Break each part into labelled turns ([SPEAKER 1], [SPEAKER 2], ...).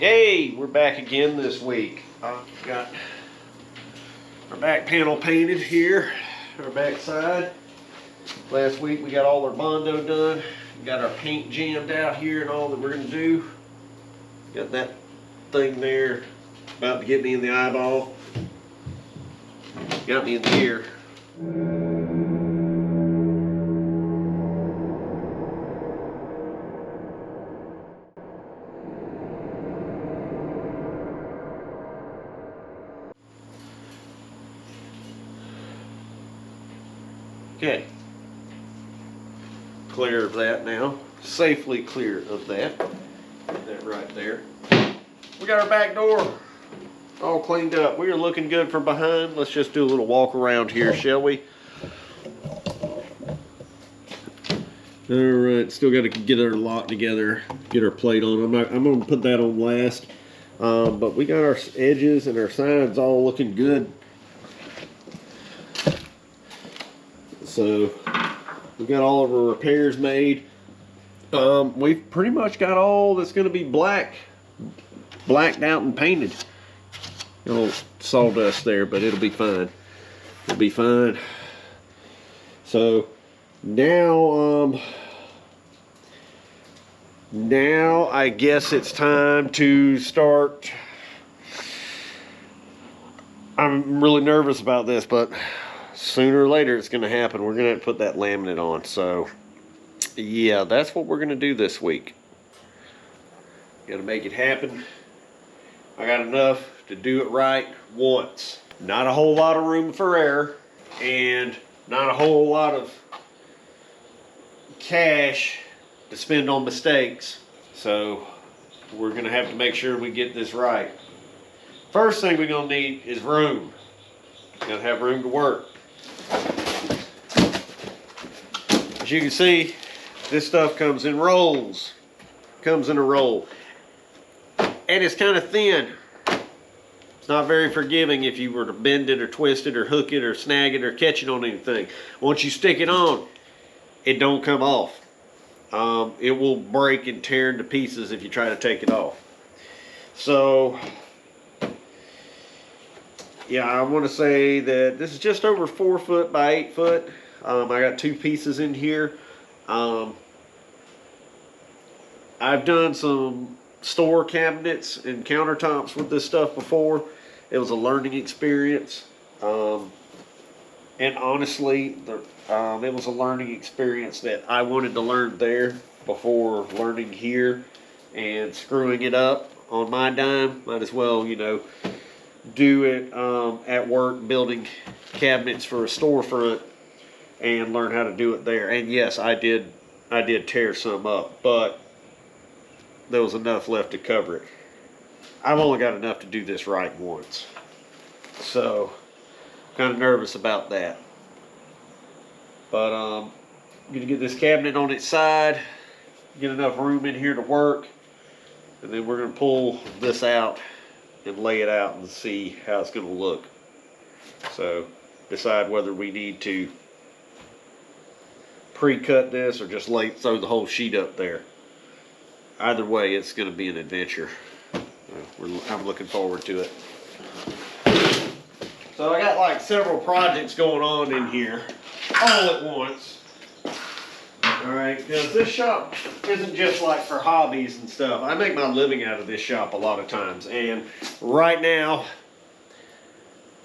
[SPEAKER 1] Hey, we're back again this week. Got our back panel painted here, our back side. Last week we got all our Bondo done. We got our paint jammed out here and all that we're gonna do. Got that thing there about to get me in the eyeball. Got me in the ear. Okay, clear of that now, safely clear of that. Put that right there. We got our back door all cleaned up. We are looking good from behind. Let's just do a little walk around here, shall we? All right, still got to get our lock together, get our plate on. I'm going to put that on last. But we got our edges and our sides all looking good. So we got all of our repairs made. We've pretty much got all that's going to be blacked out and painted. A little sawdust there, but it'll be fine. It'll be fine. So now I guess it's time to start. I'm really nervous about this, but sooner or later it's going to happen. We're going to have to put that laminate on. So yeah, that's what we're going to do this week. Got to make it happen. I got enough to do it right once. Not a whole lot of room for error, and not a whole lot of cash to spend on mistakes. So we're going to have to make sure we get this right. First thing we're going to need is room. Got to have room to work. As you can see, this stuff comes in rolls. Comes in a roll. And it's kind of thin. It's not very forgiving if you were to bend it or twist it or hook it or snag it or catch it on anything. Once you stick it on, it don't come off. It will break and tear into pieces if you try to take it off. So yeah, I want to say that this is just over 4 foot by 8 foot. I got 2 pieces in here. I've done some store cabinets and countertops with this stuff before. It was a learning experience. And honestly, it was a learning experience that I wanted to learn there before learning here and screwing it up on my dime. Might as well, you know, do it at work building cabinets for a storefront and learn how to do it there. And yes, I did tear some up, but there was enough left to cover it. I've only got enough to do this right once, so kind of nervous about that. But I'm gonna get this cabinet on its side, get enough room in here to work, and then we're gonna pull this out and lay it out and see how it's gonna look. So decide whether we need to pre-cut this or just throw the whole sheet up there. Either way, it's going to be an adventure. I'm looking forward to it. So I got like several projects going on in here all at once. Alright, because this shop isn't just like for hobbies and stuff. I make my living out of this shop a lot of times, and right now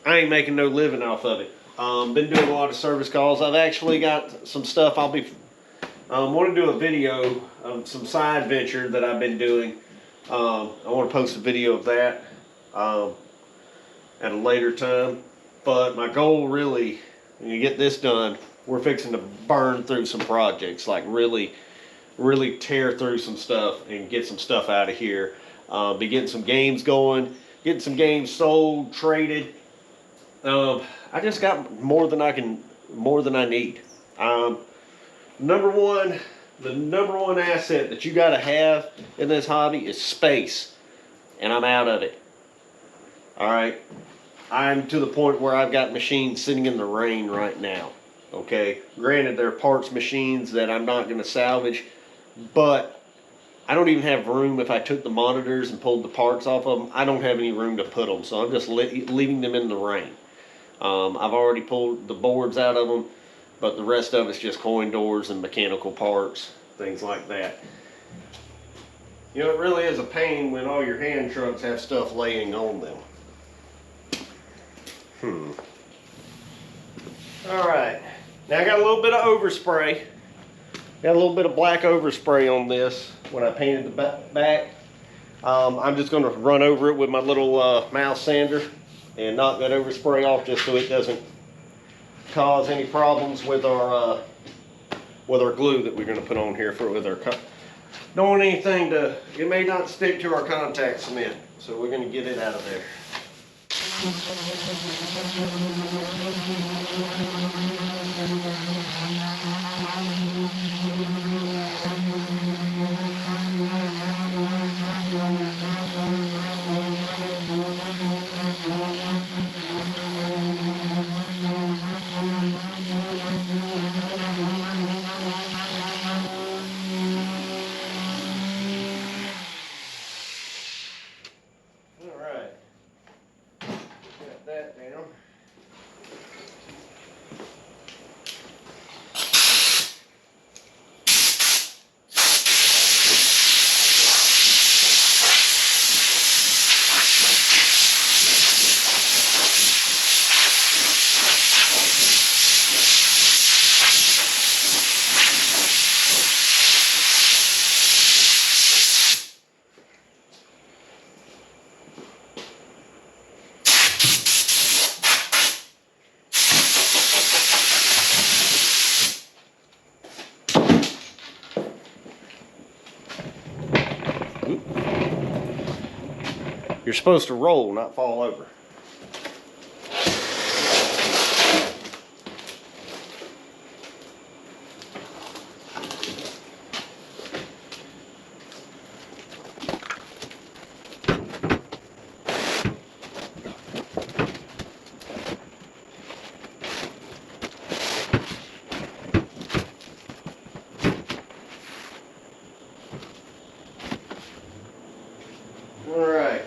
[SPEAKER 1] I ain't making no living off of it. Been doing a lot of service calls. I've actually got some stuff I'll be want to do a video of some side venture that I've been doing. I want to post a video of that at a later time. But my goal really, when you get this done, we're fixing to burn through some projects, like really tear through some stuff and get some stuff out of here. Be getting some games going, getting some games sold, traded. I just got more than I need. The number one asset that you got to have in this hobby is space, and I'm out of it. All right, I'm to the point where I've got machines sitting in the rain right now. Okay, granted, they're parts machines that I'm not going to salvage, but I don't even have room. If I took the monitors and pulled the parts off of them, I don't have any room to put them, so I'm just leaving them in the rain. I've already pulled the boards out of them, but the rest of it's just coin doors and mechanical parts, things like that. You know, it really is a pain when all your hand trucks have stuff laying on them. Alright, now I got a little bit of overspray. Got a little bit of black overspray on this when I painted the back. I'm just going to run over it with my little mouse sander and knock that overspray off just so it doesn't cause any problems with our glue that we're going to put on here with our don't want anything to, it may not stick to our contact cement, so we're going to get it out of there. That down. You're supposed to roll, not fall over. All right.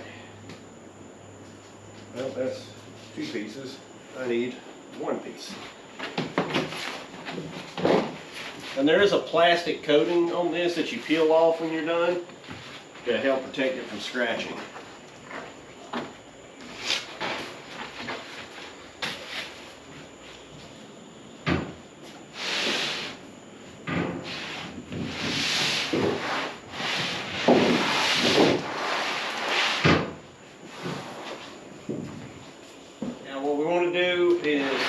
[SPEAKER 1] Well, that's 2 pieces. I need 1 piece. And there is a plastic coating on this that you peel off when you're done to help protect it from scratching. What we want to do is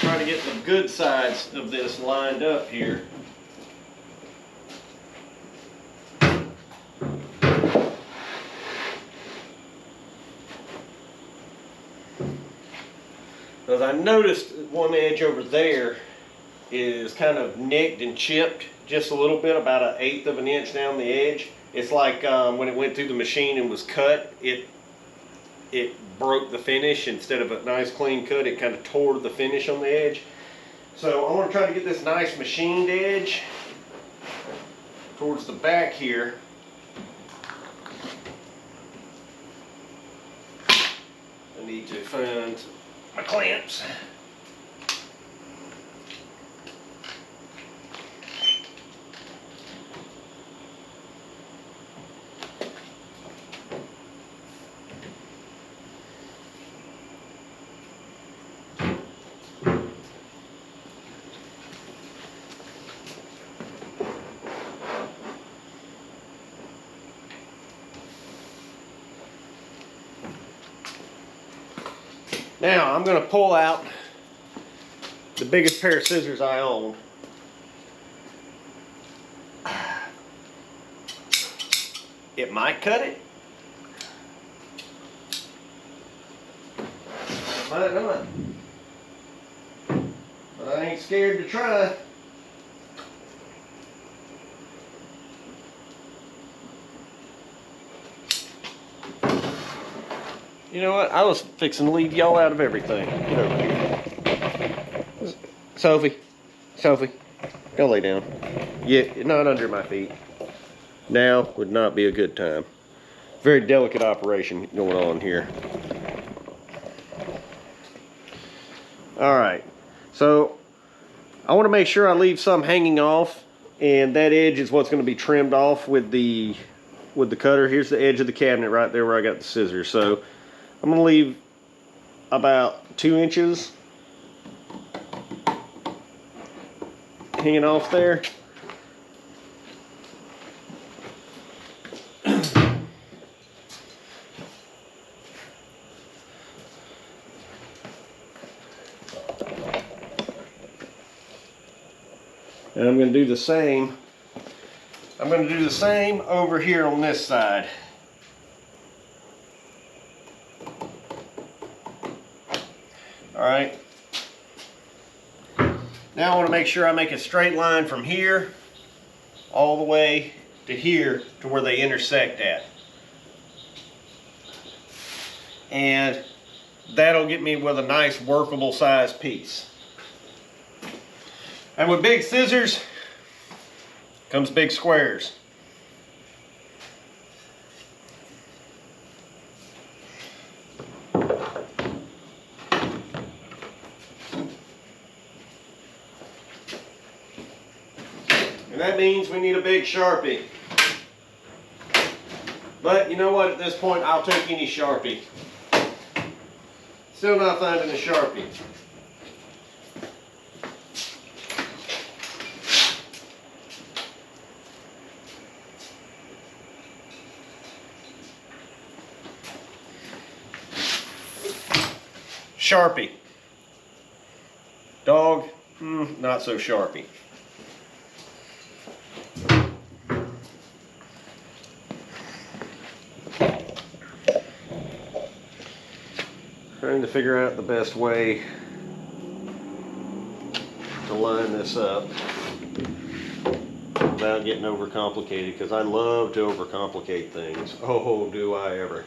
[SPEAKER 1] try to get the good sides of this lined up here. Because I noticed one edge over there is kind of nicked and chipped just a little bit, about 1/8 of an inch down the edge. It's like when it went through the machine and was cut, it broke the finish. Instead of a nice clean cut, it kind of tore the finish on the edge. So I want to try to get this nice machined edge towards the back here. I need to find my clamps. Now I'm going to pull out the biggest pair of scissors I own. It might cut it. It might not. But I ain't scared to try. You know what? I was fixing to leave y'all out of everything. Get over here. Sophie. Sophie. Go lay down. Yeah, not under my feet. now would not be a good time. Very delicate operation going on here. All right, so I want to make sure I leave some hanging off, and that edge is what's going to be trimmed off with the cutter. Here's the edge of the cabinet right there where I got the scissors. So I'm going to leave about 2 inches hanging off there. And I'm going to do the same. I'm going to do the same over here on this side. All right. Now I want to make sure I make a straight line from here all the way to here to where they intersect at. And that'll get me with a nice workable size piece. And with big scissors comes big squares. And that means we need a big Sharpie. But you know what, at this point I'll take any Sharpie. Still not finding a Sharpie. Sharpie. Dog, not so Sharpie. Trying to figure out the best way to line this up without getting overcomplicated, because I love to overcomplicate things. Oh, do I ever.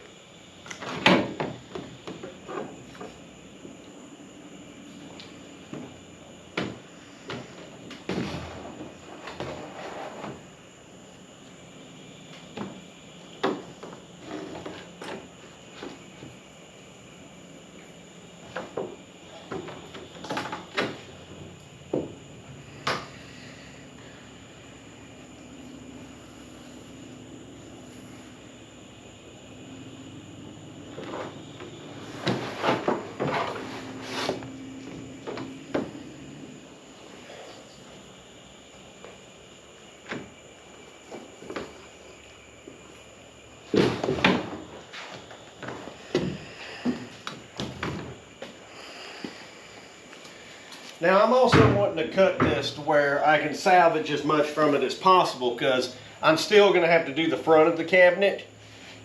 [SPEAKER 1] Now I'm also wanting to cut this to where I can salvage as much from it as possible, because I'm still going to have to do the front of the cabinet.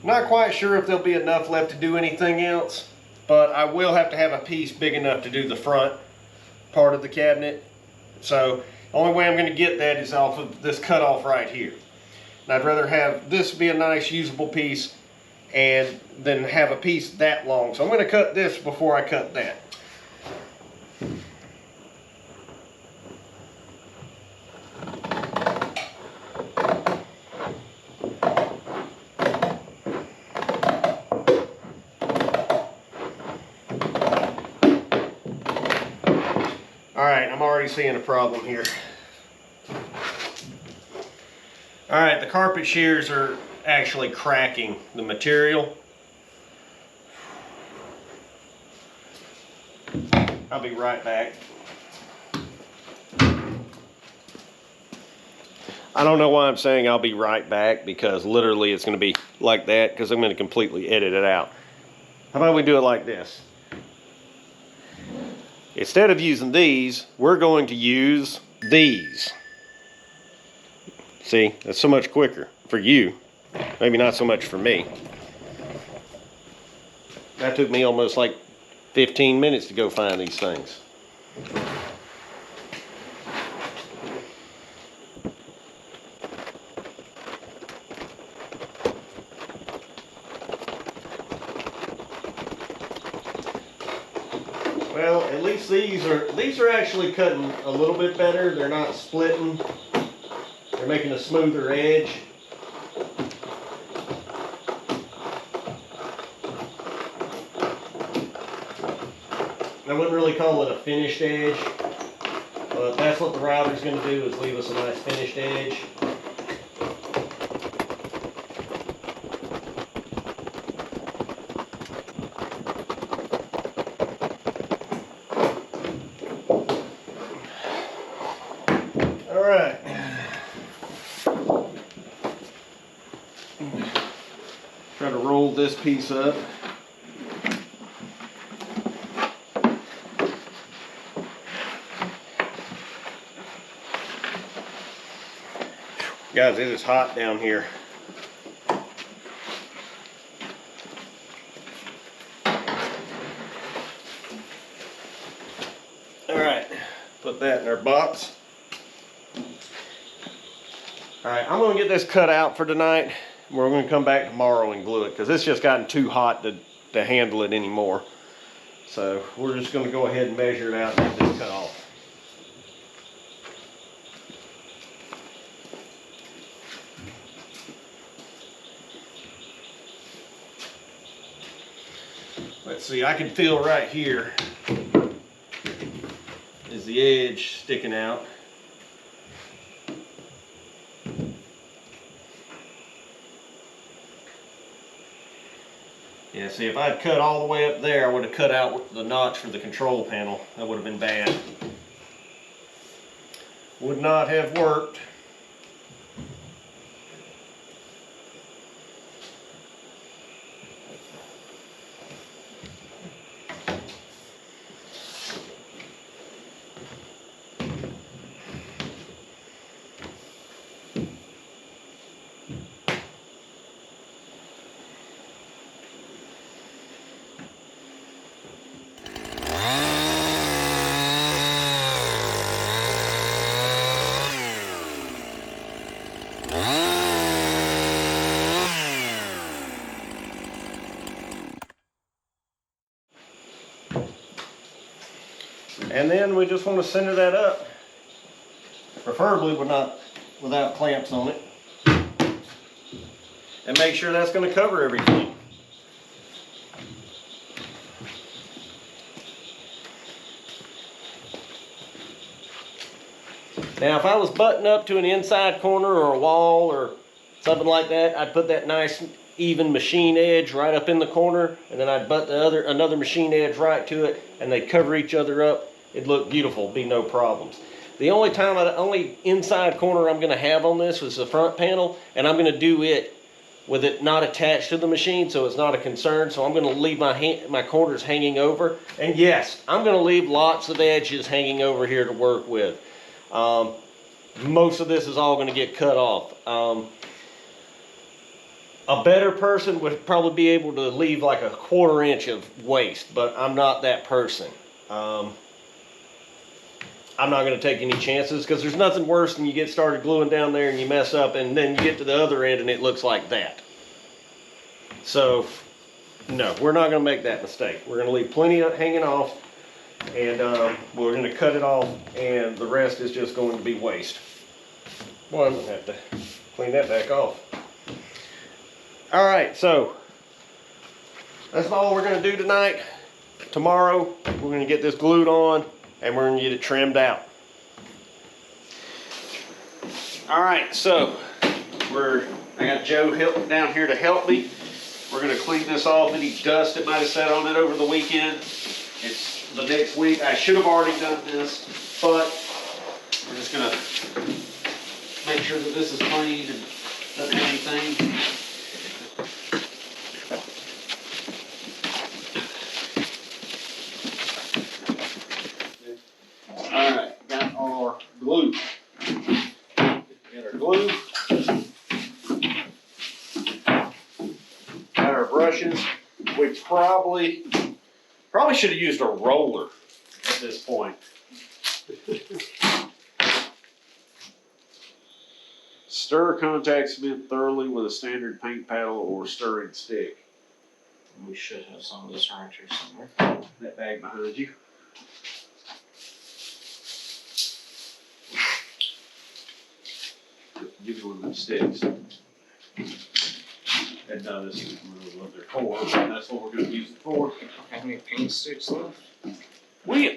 [SPEAKER 1] Not quite sure if there'll be enough left to do anything else, but I will have to have a piece big enough to do the front part of the cabinet. So the only way I'm going to get that is off of this cutoff right here. And I'd rather have this be a nice usable piece and then have a piece that long. So I'm going to cut this before I cut that. Alright, I'm already seeing a problem here. Alright, the carpet shears are actually cracking the material. I'll be right back. I don't know why I'm saying I'll be right back, because literally it's going to be like that, because I'm going to completely edit it out. How about we do it like this? Instead of using these, we're going to use these. See, that's so much quicker for you. Maybe not so much for me. That took me almost like 15 minutes to go find these things. Well, at least these are actually cutting a little bit better. They're not splitting. They're making a smoother edge.
[SPEAKER 2] I wouldn't really call it a finished edge, but that's what the router's going to do, is leave us a nice finished edge. All right. Try to roll this piece up. Guys, it is hot down here. All right, put that in our box. All right, I'm gonna get this cut out for tonight. We're gonna come back tomorrow and glue it because it's just gotten too hot to handle it anymore. So we're just gonna go ahead and measure it out and get this cut off. Let's see, I can feel right here is the edge sticking out. Yeah, see, if I'd cut all the way up there, I would have cut out the notch for the control panel. That would have been bad. Would not have worked. And then we just want to center that up, preferably without clamps on it, and make sure that's going to cover everything. Now if I was butting up to an inside corner or a wall or something like that, I'd put that nice even machine edge right up in the corner, and then I'd butt another machine edge right to it, and they'd cover each other up. It'd look beautiful, be no problems. The only inside corner I'm going to have on this was the front panel, and I'm going to do it with it not attached to the machine, so it's not a concern. So I'm going to leave my corners hanging over, and yes, I'm going to leave lots of edges hanging over here to work with. Most of this is all going to get cut off. A better person would probably be able to leave like a 1/4 inch of waste, but I'm not that person. I'm not going to take any chances, because there's nothing worse than you get started gluing down there and you mess up, and then you get to the other end and it looks like that. So no, we're not going to make that mistake. We're going to leave plenty of hanging off, and we're going to cut it off, and the rest is just going to be waste. Boy, I'm going to have to clean that back off. All right, so that's all we're going to do tonight. Tomorrow we're going to get this glued on, and we're going to get it trimmed out. All right, so I got Joe down here to help me. We're going to clean this off. Any dust that might have sat on it over the weekend, it's the next week. I should have already done this, but we're just going to make sure that this is clean and doesn't have anything. Alright, got our glue. Got our glue. Got our brushes. We probably should have used a roller at this point. Stir contact cement thoroughly with a standard paint paddle or stirring stick.
[SPEAKER 3] We should have some of this around here somewhere.
[SPEAKER 1] That bag behind you. Give me one of them sticks. And now this is what they're for. That's what we're going to use it for.
[SPEAKER 3] How many paint sticks left?
[SPEAKER 1] We,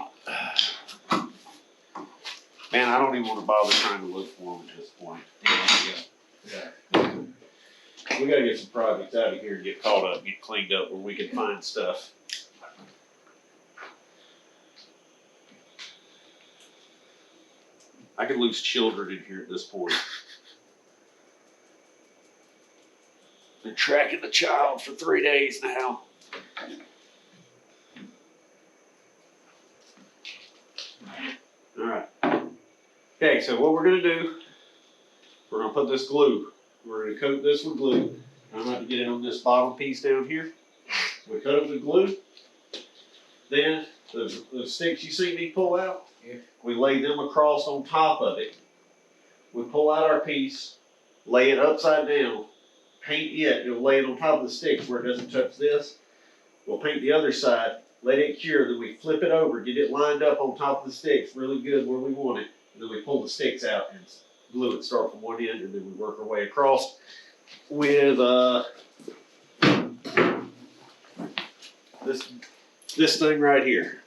[SPEAKER 1] man, I don't even want to bother trying to look for them at this point. Yeah. We gotta get some projects out of here and get caught up, get cleaned up where we can find stuff. I could lose children in here at this point. Been tracking the child for 3 days now. Alright. Okay, so what we're gonna do, we're gonna put this glue. We're gonna coat this with glue. I'm about to get it on this bottom piece down here. We coat it with glue. Then those sticks you see me pull out, we lay them across on top of it. We pull out our piece, lay it upside down, paint it, and we'll lay it on top of the sticks where it doesn't touch this. We'll paint the other side, let it cure, then we flip it over, get it lined up on top of the sticks really good where we want it, and then we pull the sticks out and glue it, start from one end, and then we work our way across with this thing right here.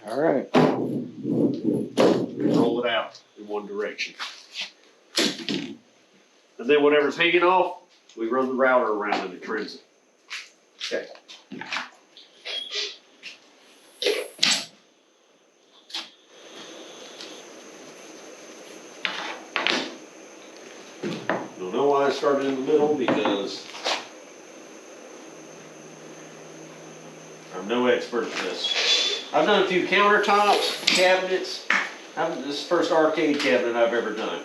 [SPEAKER 2] All right.
[SPEAKER 1] Roll it out in one direction. And then whatever's hanging off, we run the router around and it trims it. Okay. Don't know why I started in the middle because I'm no expert at this. I've done a few countertops, cabinets. This is the first arcade cabinet I've ever done.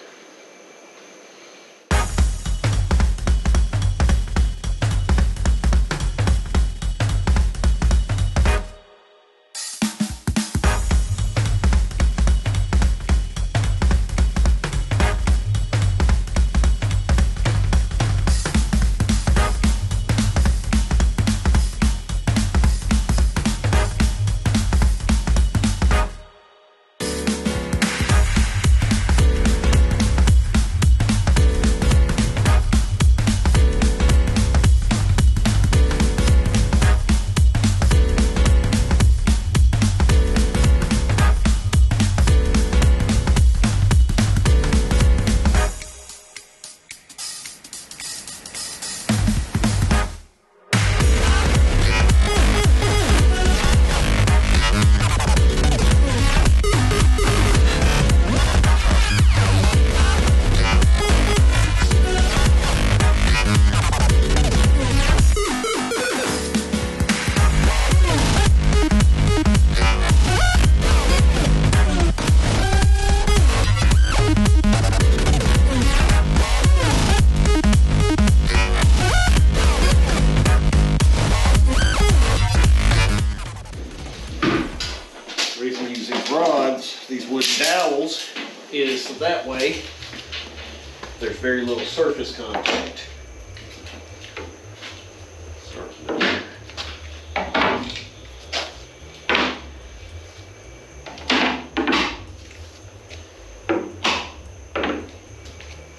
[SPEAKER 1] These wooden dowels is so that way there's very little surface contact. Start from there.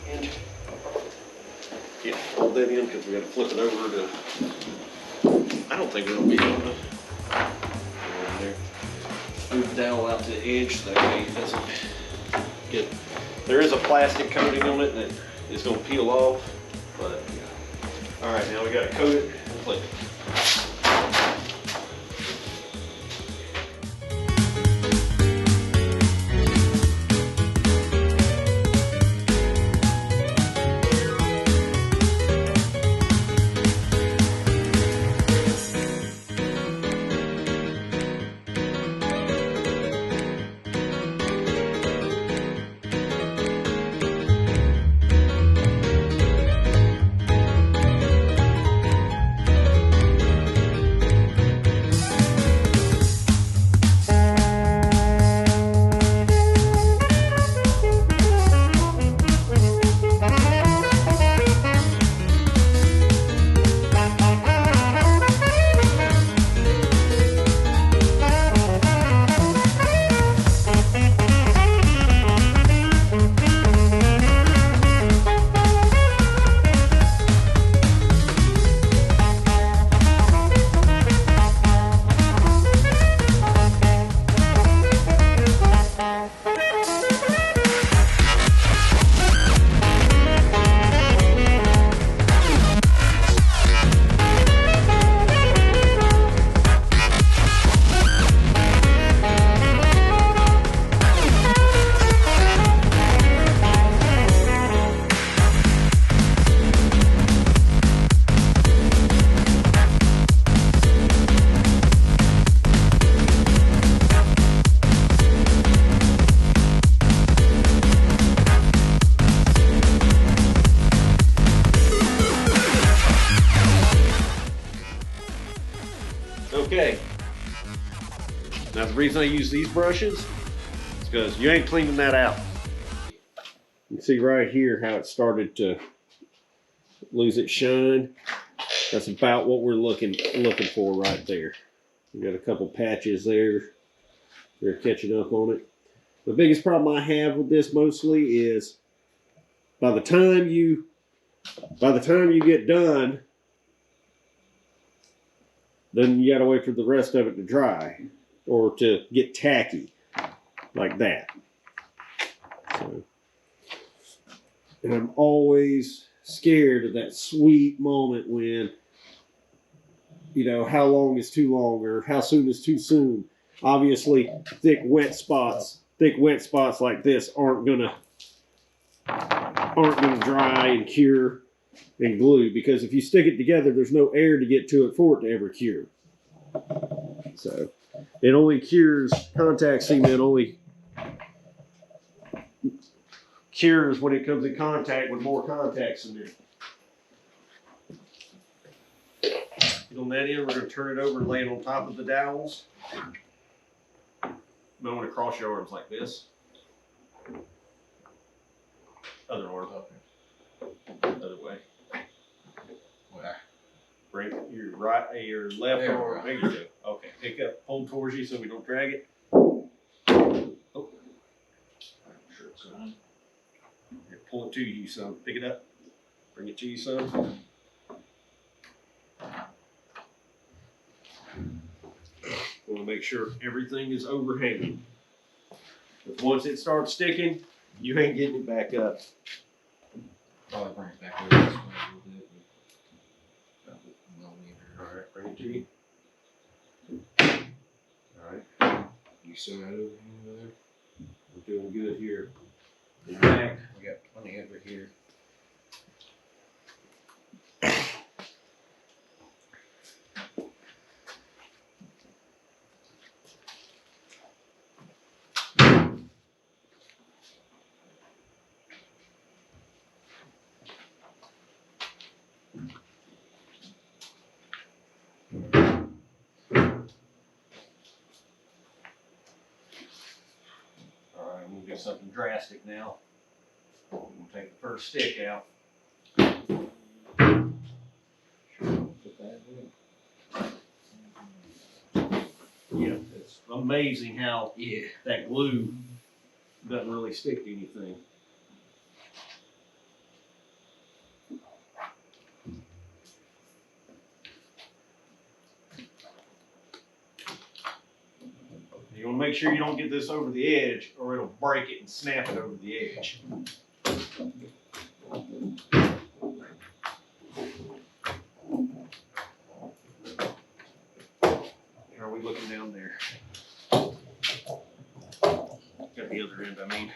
[SPEAKER 1] And yeah, hold that in because we got to flip it over to. I don't think it'll be on the. Move the dowel out to the edge so that way it doesn't get. There is a plastic coating on it that is going to peel off, but yeah. All right, now we got to coat it and flip it. Okay. Now the reason I use these brushes is because you ain't cleaning that out. You can see right here how it started to lose its shine. That's about what we're looking for right there. We got a couple patches there. They're catching up on it. The biggest problem I have with this mostly is by the time you get done, then you gotta wait for the rest of it to dry or to get tacky like that. So, and I'm always scared of that sweet moment when, you know, how long is too long or how soon is too soon. Obviously, thick wet spots like this aren't gonna dry and cure and glue, because if you stick it together, there's no air to get to it for it to ever cure. So it only cures, contact cement only cures when it comes in contact with more contact cement. Get on that end, we're going to turn it over and lay it on top of the dowels. You might want to cross your arms like this. Other arm. Other way. Bring your left arm. There you go. Okay, pick up, hold towards you so we don't drag it. Oh. Sure it's good. Here, pull it to you, son. Pick it up. Bring it to you, son. Want to make sure everything is overhanging. But once it starts sticking, you ain't getting it back up.
[SPEAKER 3] Probably bring it back over this way a little bit.
[SPEAKER 1] Alright, bring it to you. Alright.
[SPEAKER 3] You still got overhang over there?
[SPEAKER 1] We're doing good here. In back.
[SPEAKER 3] We got plenty over here.
[SPEAKER 1] Alright, I'm gonna do something drastic now. I'm gonna take the first stick out. Yeah, it's amazing how that glue doesn't really stick to anything. You want to make sure you don't get this over the edge or it'll break it and snap it over the edge. How are we looking down there? Got the other end, I mean.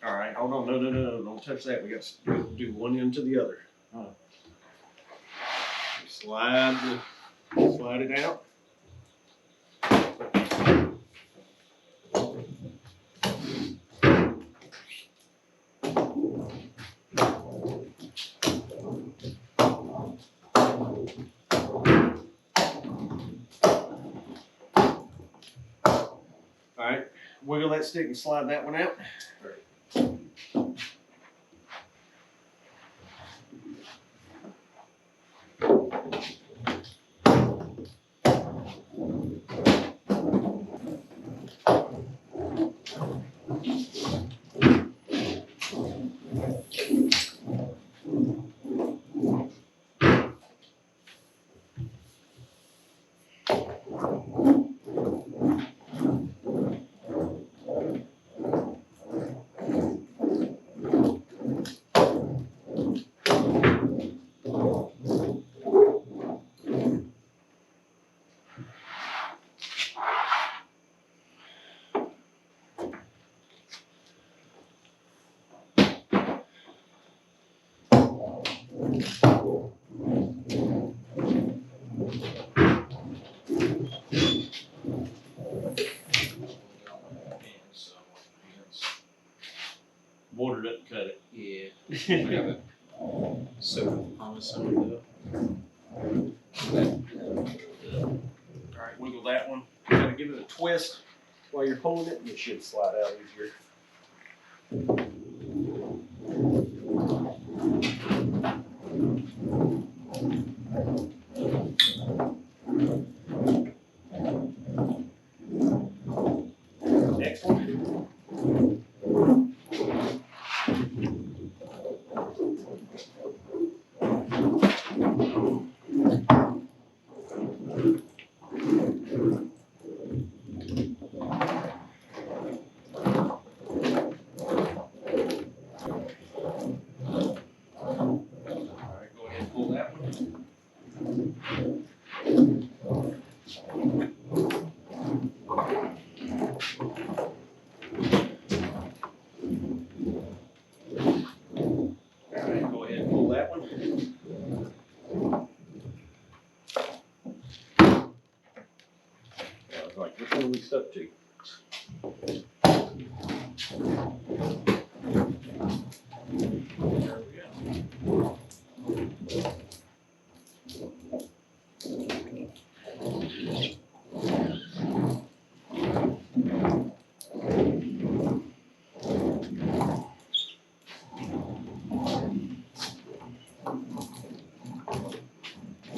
[SPEAKER 1] All right, hold on, no, don't touch that. We got to do one end to the other. Slide it out. All right, wiggle that stick and slide that one out. Water doesn't cut it.
[SPEAKER 3] Yeah. I got it. So on some of the
[SPEAKER 2] Alright, wiggle that one. Gotta give it a twist while you're pulling it, and it should slide out easier. Next one. Alright, go ahead and pull that one. Alright, go ahead and pull that one. I was like, which one are we stuck to? There we go.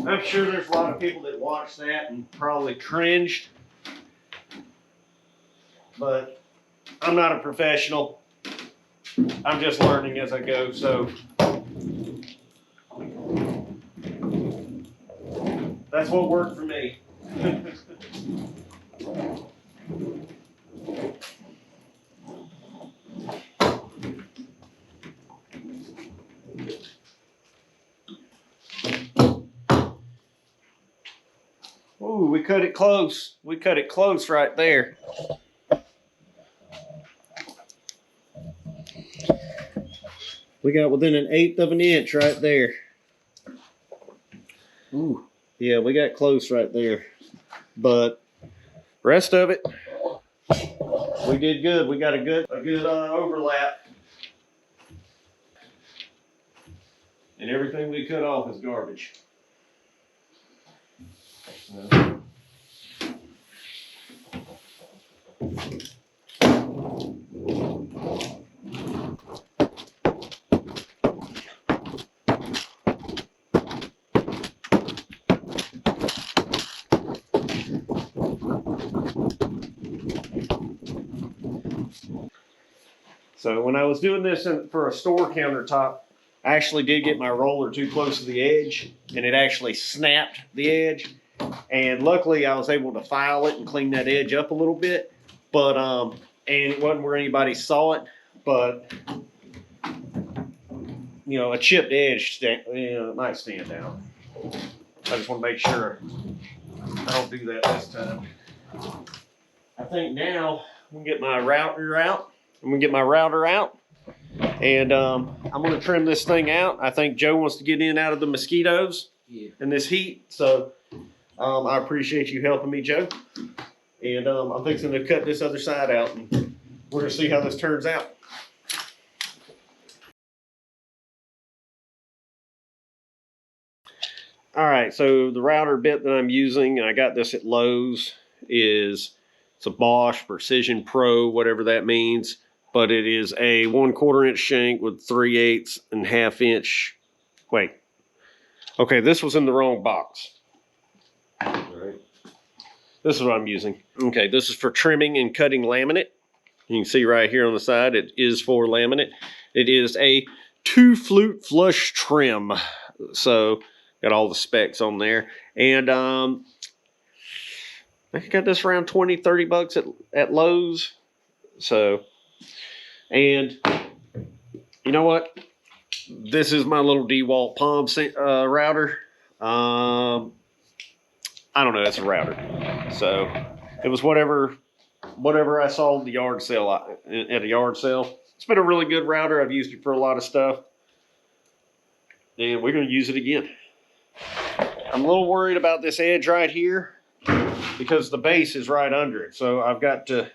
[SPEAKER 2] I'm sure there's a lot of people that watch that and probably cringed, but I'm not a professional. I'm just learning as I go, so that's what worked for me. Ooh, we cut it close. We cut it close right there. We got within 1/8 of an inch right there. Ooh, yeah, we got close right there. But rest of it, we did good. We got a good overlap. And everything we cut off is garbage. So when I was doing this for a store countertop, I actually did get my roller too close to the edge, and it actually snapped the edge. And luckily, I was able to file it and clean that edge up a little bit. But and it wasn't where anybody saw it. But you know, a chipped edge, it might stand out. I just want to make sure I don't do that this time. I think now I'm gonna get my router out. And I'm gonna trim this thing out. I think Joe wants to get in out of the mosquitoes in this heat. So I appreciate you helping me, Joe. And I'm fixing to cut this other side out, and we're gonna see how this turns out. All right, so the router bit that I'm using, and I got this at Lowe's, it's a Bosch Precision Pro, whatever that means. But it is a 1/4 inch shank with 3/8 and 1/2 inch. Wait. Okay, this was in the wrong box. All right. This is what I'm using. Okay, this is for trimming and cutting laminate. You can see right here on the side, it is for laminate. It is a 2-flute flush trim. So, got all the specs on there. And I got this around 20, 30 bucks at Lowe's. So, and you know what? This is my little DeWalt Palm router. I don't know. It's a router. So it was whatever I saw at the yard sale. At a yard sale. It's been a really good router. I've used it for a lot of stuff. And we're going to use it again. I'm a little worried about this edge right here because the base is right under it. So I've got to...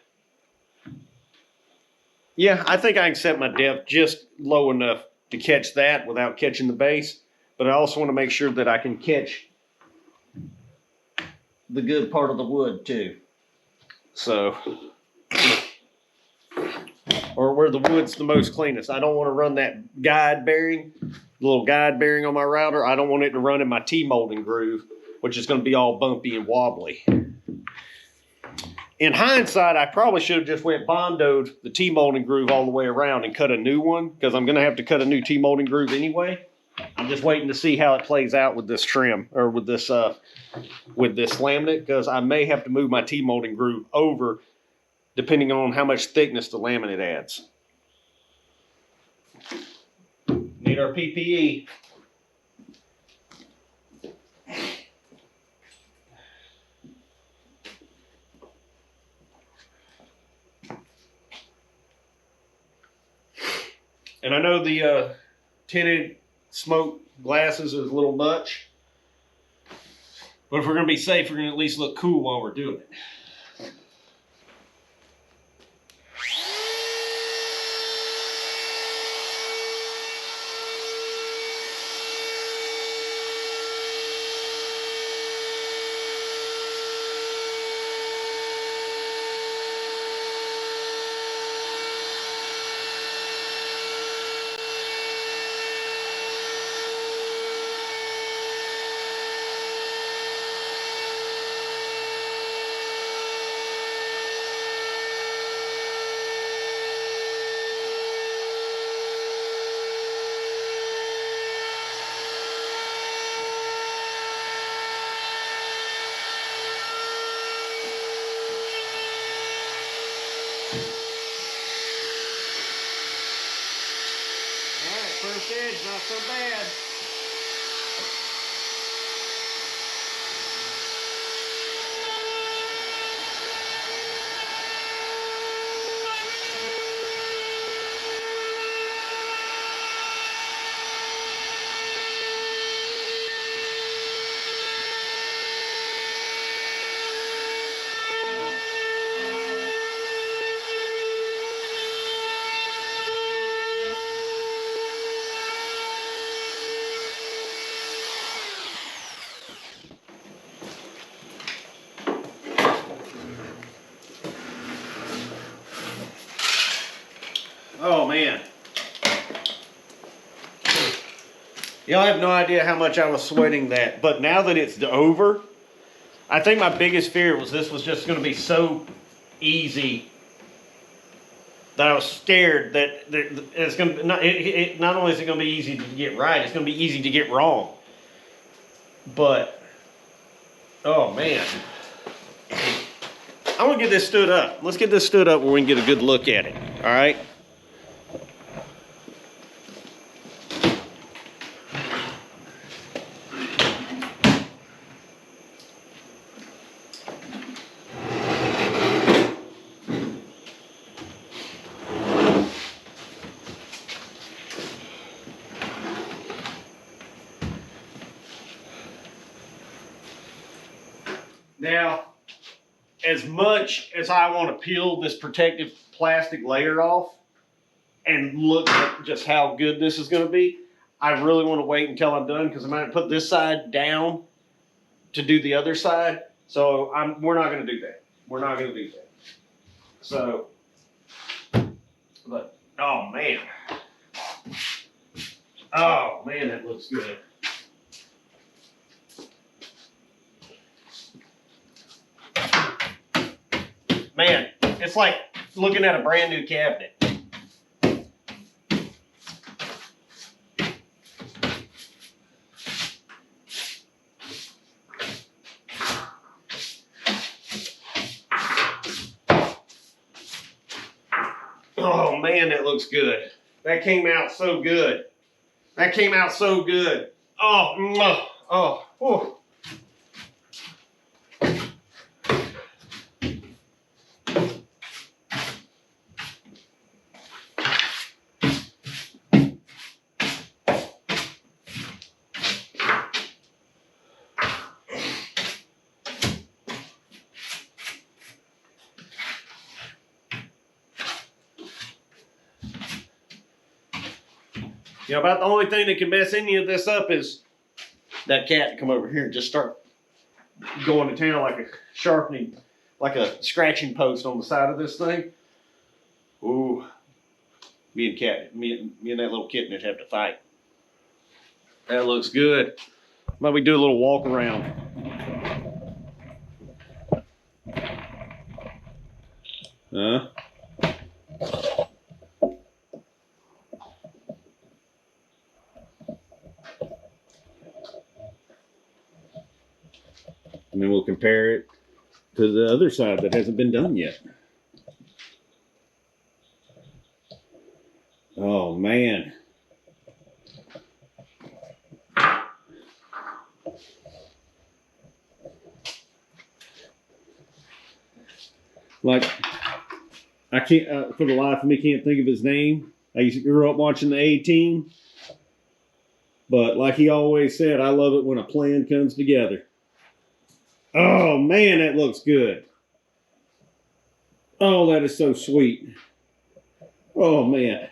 [SPEAKER 2] Yeah, I think I can set my depth just low enough to catch that without catching the base. but I also want to make sure that I can catch the good part of the wood too. So, or where the wood's the most cleanest. I don't want to run that guide bearing, the little guide bearing on my router. I don't want it to run in my T-molding groove, which is going to be all bumpy and wobbly. In hindsight, I probably should have just went bondoed the T-molding groove all the way around and cut a new one, because I'm going to have to cut a new T-molding groove anyway. I'm just waiting to see how it plays out with this trim, or with this laminate, because I may have to move my T-molding groove over depending on how much thickness the laminate adds. Need our PPE. And I know the tinted smoke glasses is a little much, but if we're going to be safe, we're going to at least look cool while we're doing it. First edge, not so bad. Oh man. Y'all have no idea how much I was sweating that, but now that it's over, I think my biggest fear was this was just going to be so easy that I was scared that it's going to not only is it going to be easy to get right, it's going to be easy to get wrong. But oh man, I want to get this stood up. Let's get this stood up where we can get a good look at it. All right. Now, as much as I want to peel this protective plastic layer off and look at just how good this is going to be, I really want to wait until I'm done, because I'm going to put this side down to do the other side. So we're not going to do that. We're not going to do that. So, but, oh man. Oh man, that looks good. Man, it's like looking at a brand new cabinet. Oh man, that looks good. That came out so good. That came out so good. Oh, oh, oh. You know, about the only thing that can mess any of this up is
[SPEAKER 1] that cat to come over here and just start going to town like a sharpening, like a scratching post on the side of this thing. Ooh, me and that little kitten would have to fight. That looks good. How about we do a little walk around? Huh? And then we'll compare it to the other side that hasn't been done yet. Oh man. Like, I can't, for the life of me, can't think of his name. I used to grow up watching the A-Team. But like he always said, I love it when a plan comes together. Oh man, that looks good. Oh, that is so sweet. Oh man.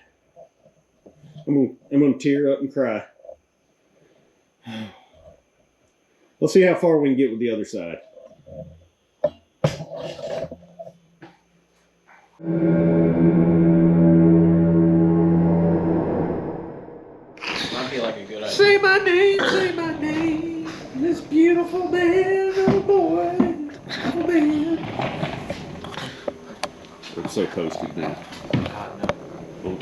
[SPEAKER 1] I'm gonna tear up and cry. Let's see how far we can get with the other side.
[SPEAKER 2] Might be like a good idea.
[SPEAKER 1] Say my name, this beautiful man, little boy, little man. It's so toasted now.
[SPEAKER 2] God, no.
[SPEAKER 1] Oh.